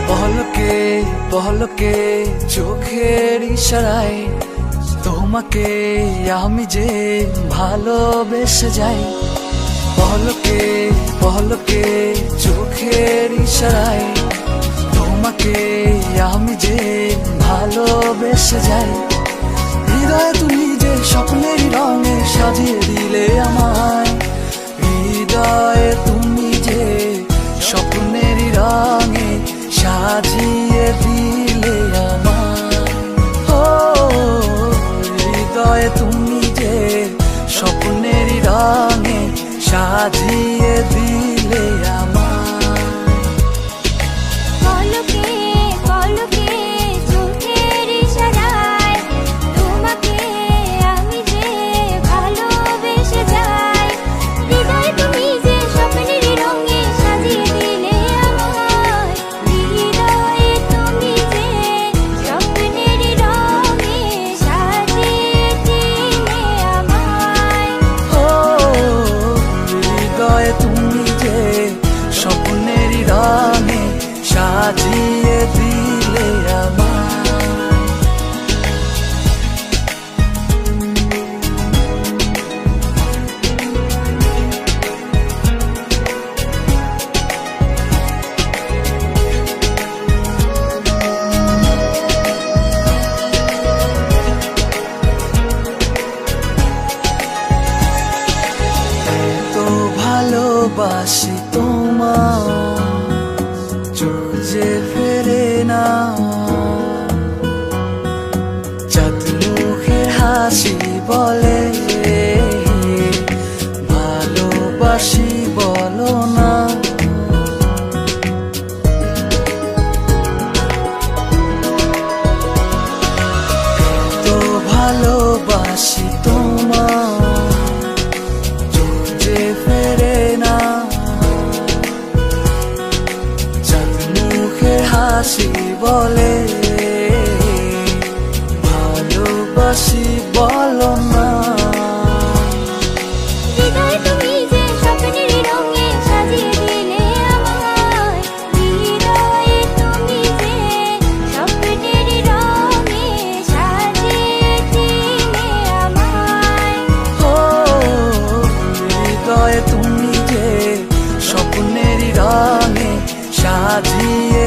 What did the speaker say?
পলকে পলকে চোখের ইশারায় তোমাকে আমি যে ভালোবেসে যাই। পলকে পলকে চোখের ইশারায় তোমাকে আমি যে ভালোবেসে যাই। হৃদয়ে তুমি যে স্বপ্নের রঙে সাজিয়ে দিলে আমায়, হৃদয়ে তুমি যে স্বপ্নের রঙে সাজিয়ে দিলে আমায়। ও হৃদয়ে তুমি যে স্বপ্নের রঙে সাজিয়ে দিলে আমায়। পলকে পলকে চোখের ইশারায় তোমাকে আমি যে ভালোবেসে যাই। হৃদয়ে তুমি যে স্বপ্নের রঙে সাজিয়ে দিলে আমায়, হৃদয়ে তুমি যে স্বপ্নের রঙে সাজিয়ে দিলে আমায়। ও হৃদয়ে তুমি যে স্বপ্নের রঙে সাজিয়ে দিলে আমায়। তো ভালোবাসি তোমার চোখ যে ফেরে না, চাঁদ মুখের হাসি বলে ভালোবাসি বলো না। তো ভালোবাসি তোমার চোখ যে ফেরে না, চাঁদ মুখের হাসি বলে ভালোবাসি বলো না। হৃদয়ে তুমি যে স্বপ্নের রঙে সাজিয়ে দিলে আমায়, হৃদয়ে তুমি যে স্বপ্নের রঙে সাজিয়ে দিলে আমায়। ও হৃদয়ে তুমি যে স্বপ্নের রঙে সাজিয়ে